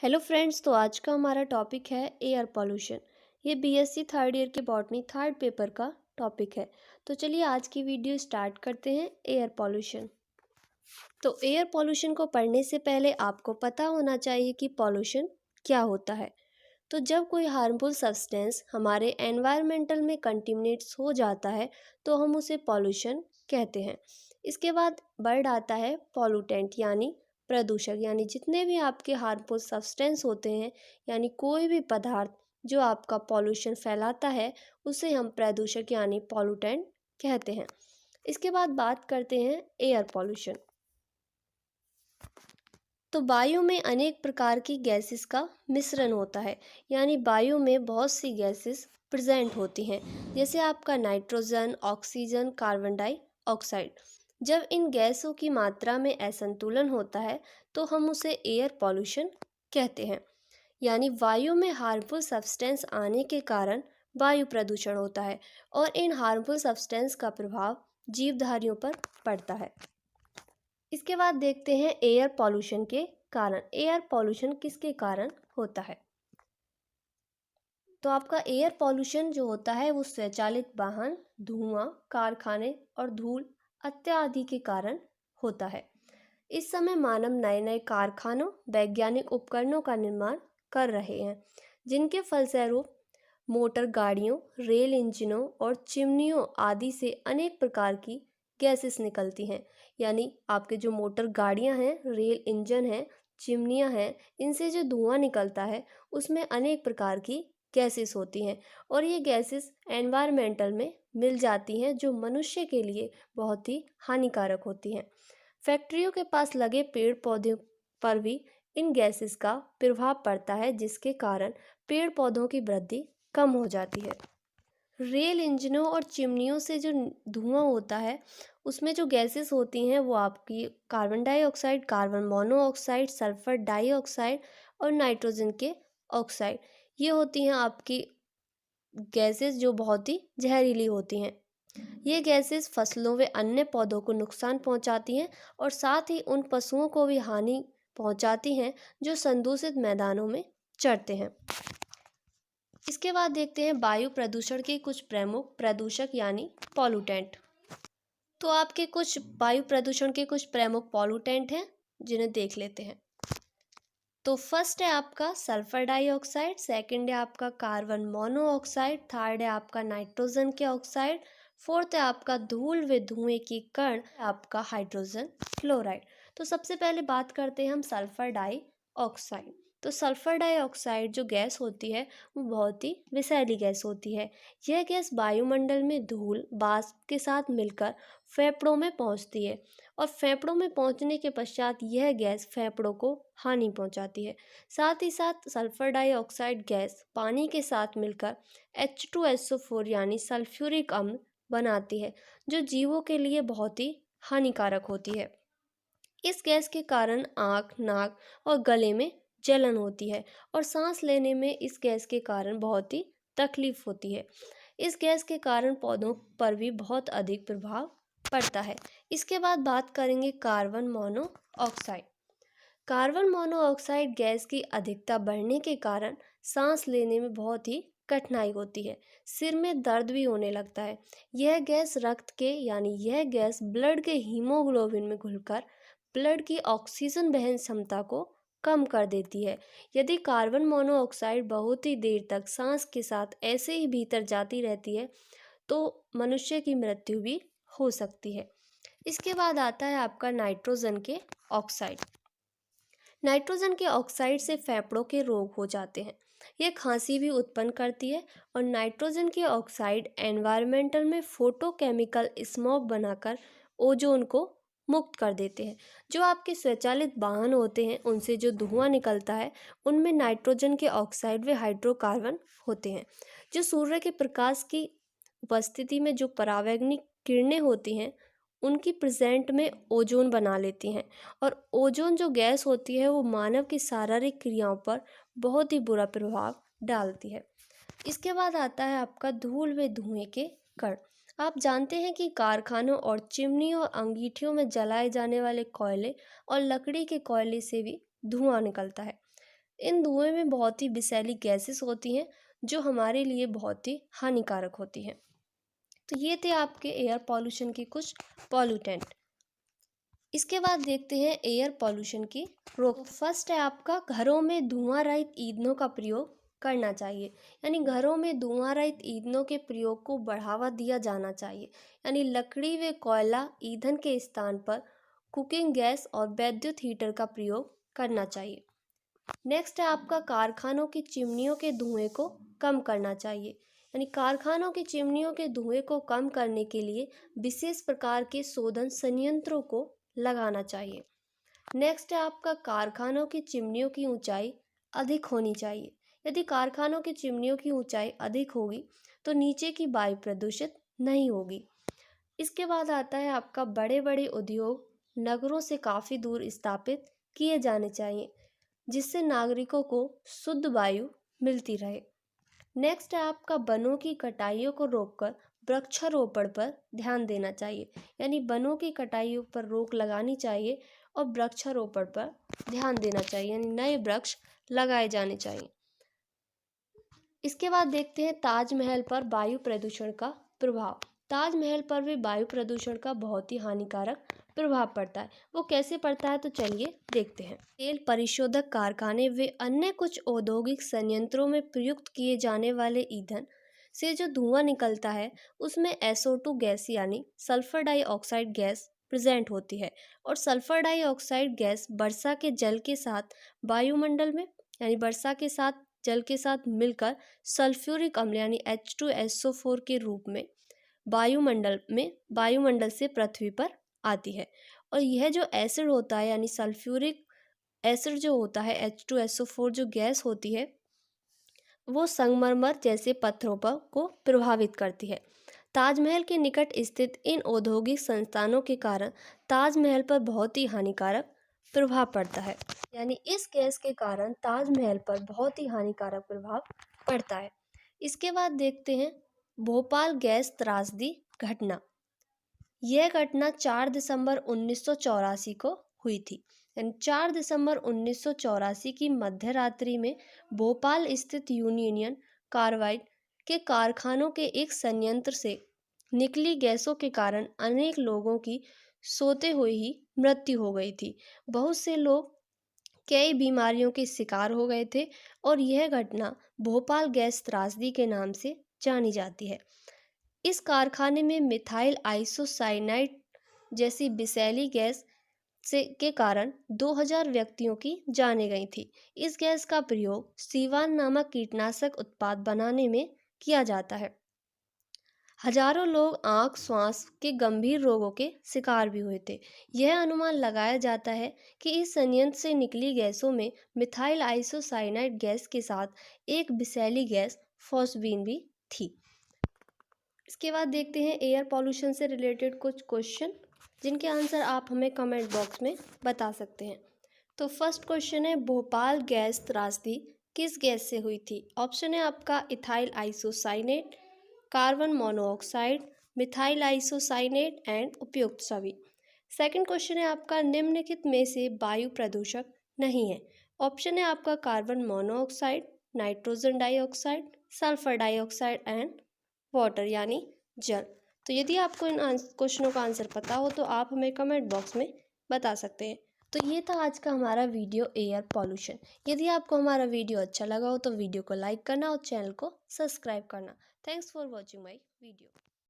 Hello friends, तो आज का हमारा टॉपिक है एयर पॉल्यूशन। ये बीएससी थर्ड ईयर के बॉटनी थर्ड पेपर का टॉपिक है। तो चलिए आज की वीडियो स्टार्ट करते हैं। Air pollution. तो एयर पॉल्यूशन को पढ़ने से पहले आपको पता होना चाहिए कि पॉल्यूशन क्या होता है। तो जब कोई हार्मफुल सब्सटेंस हमारे एनवायरमेंटल में कंटिमिनेट्स हो जाता है तो हम उसे पॉल्यूशन कहते हैं। इसके बाद वर्ड आता है पॉल्यूटेंट यानी प्रदूषक, यानी जितने भी आपके हार्मफुल सब्सटेंस होते हैं, यानी कोई भी पदार्थ जो आपका पॉल्यूशन फैलाता है उसे हम प्रदूषक यानी पॉल्यूटेंट कहते हैं। इसके बाद बात करते हैं एयर पॉल्यूशन। तो वायु में अनेक प्रकार की गैसेस का मिश्रण होता है, यानी वायु में बहुत सी गैसेस प्रेजेंट होती हैं, जैसे आपका नाइट्रोजन, ऑक्सीजन, कार्बन डाइऑक्साइड। जब इन गैसों की मात्रा में असंतुलन होता है तो हम उसे एयर पॉल्यूशन कहते हैं। यानी वायु में हार्मफुल सब्सटेंस आने के कारण वायु प्रदूषण होता है और इन हार्मफुल सब्सटेंस का प्रभाव जीवधारियों पर पड़ता है। इसके बाद देखते हैं एयर पॉल्यूशन के कारण। एयर पॉल्यूशन किसके कारण होता है? तो आपका एयर पॉल्यूशन जो होता है वो स्वचालित वाहन, धुआं, कारखाने और धूल इत्यादि के कारण होता है। इस समय मानव नए नए कारखानों, वैज्ञानिक उपकरणों का निर्माण कर रहे हैं, जिनके फलस्वरूप मोटर गाड़ियों, रेल इंजनों और चिमनियों आदि से अनेक प्रकार की गैसेस निकलती हैं। यानी आपके जो मोटर गाड़ियां हैं, रेल इंजन हैं, चिमनियां हैं, इनसे जो धुआं निकलता है उसमें अनेक प्रकार की गैसेस होती हैं और ये गैसेस एनवायरमेंटल में मिल जाती हैं, जो मनुष्य के लिए बहुत ही हानिकारक होती हैं। फैक्ट्रियों के पास लगे पेड़ पौधों पर भी इन गैसेस का प्रभाव पड़ता है, जिसके कारण पेड़ पौधों की वृद्धि कम हो जाती है। रेल इंजनों और चिमनियों से जो धुआं होता है उसमें जो गैसेस होती हैं वो आपकी carbon dioxide, carbon monoxide, sulphur dioxide और नाइट्रोजन के ऑक्साइड, ये होती हैं आपकी गैसेस जो बहुत ही जहरीली होती हैं। ये गैसेस फसलों व अन्य पौधों को नुकसान पहुंचाती हैं और साथ ही उन पशुओं को भी हानि पहुंचाती हैं जो संदूषित मैदानों में चरते हैं। इसके बाद देखते हैं वायु प्रदूषण के कुछ प्रमुख प्रदूषक यानी पॉल्यूटेंट। तो आपके कुछ वायु प्रदूषण के कुछ प्रमुख पॉल्यूटेंट हैं जिन्हें देख लेते हैं। तो फर्स्ट है आपका सल्फर डाइऑक्साइड, सेकंड है आपका कार्बन मोनोऑक्साइड, थर्ड है आपका नाइट्रोजन के ऑक्साइड, फोर्थ है आपका धूल व धुएं की कण, आपका हाइड्रोजन फ्लोराइड। तो सबसे पहले बात करते हैं हम सल्फर डाइऑक्साइड। तो सल्फर डाइऑक्साइड जो गैस होती है वो बहुत ही विषैली गैस होती है। यह गैस वायुमंडल में धूल वाष्प के साथ मिलकर फेफड़ों में पहुंचती है और फेफड़ों में पहुंचने के पश्चात यह गैस फेफड़ों को हानि पहुंचाती है। साथ ही साथ सल्फर डाइऑक्साइड गैस पानी के साथ मिलकर H2SO4 यानी सल्फ्यूरिक अम्ल बनाती है, जो जीवों के लिए बहुत ही हानिकारक होती है। इस गैस के कारण आँख, नाक और गले में जलन होती है और सांस लेने में इस गैस के कारण बहुत ही तकलीफ होती है। इस गैस के कारण पौधों पर भी बहुत अधिक प्रभाव पड़ता है। इसके बाद बात करेंगे carbon monoxide. Carbon monoxide gas की अधिकता बढ़ने के कारण सांस लेने में बहुत ही कठिनाई होती है, सिर में दर्द भी होने लगता है। यह गैस रक्त के यानी यह गैस ब्लड के हीमोग्लोबिन में घुलकर ब्लड की ऑक्सीजन वहन क्षमता को कम कर देती है। यदि कार्बन मोनोऑक्साइड बहुत ही देर तक सांस के साथ ऐसे ही भीतर जाती रहती है तो मनुष्य की मृत्यु भी हो सकती है। इसके बाद आता है आपका नाइट्रोजन के ऑक्साइड। नाइट्रोजन के ऑक्साइड से फेफड़ों के रोग हो जाते हैं। यह खांसी भी उत्पन्न करती है और नाइट्रोजन के ऑक्साइड एनवायरमेंटल में फोटोकेमिकल स्मॉग बनाकर ओजोन को मुक्त कर देते हैं। जो आपके स्वचालित वाहन होते हैं उनसे जो धुआं निकलता है उनमें नाइट्रोजन के ऑक्साइड व हाइड्रोकार्बन होते हैं, जो सूर्य के प्रकाश की उपस्थिति में जो परावैंगनिक किरणें होती हैं उनकी प्रेजेंट में ओजोन बना लेती हैं और ओजोन जो गैस होती है वो मानव की शारीरिक क्रियाओं पर बहुत ही बुरा प्रभाव डालती है। इसके बाद आता है आपका धूल व धुएं के कण। आप जानते हैं कि कारखानों और चिमनी और अंगीठियों में जलाए जाने वाले कोयले और लकड़ी के कोयले से भी धुआं निकलता है। इन धुएं में बहुत ही विषैली गैसेस होती हैं जो हमारे लिए बहुत ही हानिकारक होती हैं। तो ये थे आपके एयर पॉल्यूशन के कुछ पॉल्यूटेंट। इसके बाद देखते हैं एयर पॉल्यूशन की रोक। फर्स्ट है आपका घरों में धुआं रहित ईंधनों का प्रयोग करना चाहिए, यानी घरों में धुआं रहित ईंधनों के प्रयोग को बढ़ावा दिया जाना चाहिए, यानी लकड़ी व कोयला ईंधन के स्थान पर कुकिंग गैस और विद्युत हीटर का प्रयोग करना चाहिए। नेक्स्ट है आपका कारखानों की चिमनियों के धुएं को कम करना चाहिए, यानी कारखानों की चिमनियों के धुएं को कम करने के लिए विशेष प्रकार के शोधन संयंत्रों को लगाना चाहिए। नेक्स्ट है आपका कारखानों की चिमनियों की ऊंचाई अधिक होनी चाहिए। यदि कारखानों की चिमनियों की ऊंचाई अधिक होगी तो नीचे की वायु प्रदूषित नहीं होगी। इसके बाद आता है आपका बड़े बड़े उद्योग नगरों से काफ़ी दूर स्थापित किए जाने चाहिए, जिससे नागरिकों को शुद्ध वायु मिलती रहे। नेक्स्ट है आपका वनों की कटाइयों को रोककर वृक्षारोपण पर ध्यान देना चाहिए, यानी वनों की कटाइयों पर रोक लगानी चाहिए और वृक्षारोपण पर ध्यान देना चाहिए, यानी नए वृक्ष लगाए जाने चाहिए। इसके बाद देखते हैं ताजमहल पर वायु प्रदूषण का प्रभाव। ताजमहल पर भी वायु प्रदूषण का बहुत ही हानिकारक प्रभाव पड़ता है। वो कैसे पड़ता है तो चलिए देखते हैं। तेल परिशोधक कारखाने व अन्य कुछ औद्योगिक संयंत्रों में प्रयुक्त किए जाने वाले ईंधन से जो धुआं निकलता है उसमें SO2 गैस यानी सल्फर डाइऑक्साइड गैस प्रेजेंट होती है, और सल्फर डाइऑक्साइड गैस वर्षा के जल के साथ वायुमंडल में, यानी वर्षा के साथ जल के साथ मिलकर सल्फ्यूरिक अम्ल यानी H2SO4 के रूप में वायुमंडल से पृथ्वी पर आती है। और यह जो एसिड होता है यानी सल्फ्यूरिक एसिड जो होता है H2SO4 जो गैस होती है वो संगमरमर जैसे पत्थरों पर को प्रभावित करती है। ताजमहल के निकट स्थित इन औद्योगिक संस्थानों के कारण ताजमहल पर बहुत ही हानिकारक प्रभाव पड़ता है, यानी इस गैस के कारण ताजमहल पर बहुत ही हानिकारक प्रभाव पड़ता है। इसके बाद देखते हैं भोपाल गैस त्रासदी घटना। यह घटना 4 दिसंबर 1984 को हुई थी, यानी 4 दिसंबर 1984 की मध्य रात्रि में भोपाल स्थित यूनियन कार्बाइड के कारखानों के एक संयंत्र से निकली गैसों के कारण अनेक लोगों की सोते हुए ही मृत्यु हो गई थी। बहुत से लोग कई बीमारियों के शिकार हो गए थे और यह घटना भोपाल गैस त्रासदी के नाम से जानी जाती है। इस कारखाने में मिथाइल आइसोसाइनाइड जैसी विषैली गैस के कारण 2000 व्यक्तियों की जानें गई थी। इस गैस का प्रयोग सीवान नामक कीटनाशक उत्पाद बनाने में किया जाता है। हजारों लोग आँख श्वास के गंभीर रोगों के शिकार भी हुए थे। यह अनुमान लगाया जाता है कि इस संयंत्र से निकली गैसों में मिथाइल आइसोसाइनाइड गैस के साथ एक विषैली गैस फॉस्फीन भी थी। इसके बाद देखते हैं एयर पॉल्यूशन से रिलेटेड कुछ क्वेश्चन जिनके आंसर आप हमें कमेंट बॉक्स में बता सकते हैं। तो फर्स्ट क्वेश्चन है भोपाल गैस त्रासदी किस गैस से हुई थी? ऑप्शन है आपका ethyl isocyanate, carbon monoxide, methyl isocyanate and उपयुक्त सभी। सेकंड क्वेश्चन है आपका निम्नलिखित में से वायु प्रदूषक नहीं है। ऑप्शन है आपका carbon monoxide, nitrogen dioxide, sulphur dioxide and water यानी जल। तो यदि आपको इन क्वेश्चनों का आंसर पता हो तो आप हमें कमेंट बॉक्स में बता सकते हैं। तो ये था आज का हमारा वीडियो एयर पॉल्यूशन। यदि आपको हमारा वीडियो अच्छा लगा हो तो वीडियो को लाइक करना और चैनल को सब्सक्राइब करना। Thanks for watching my video.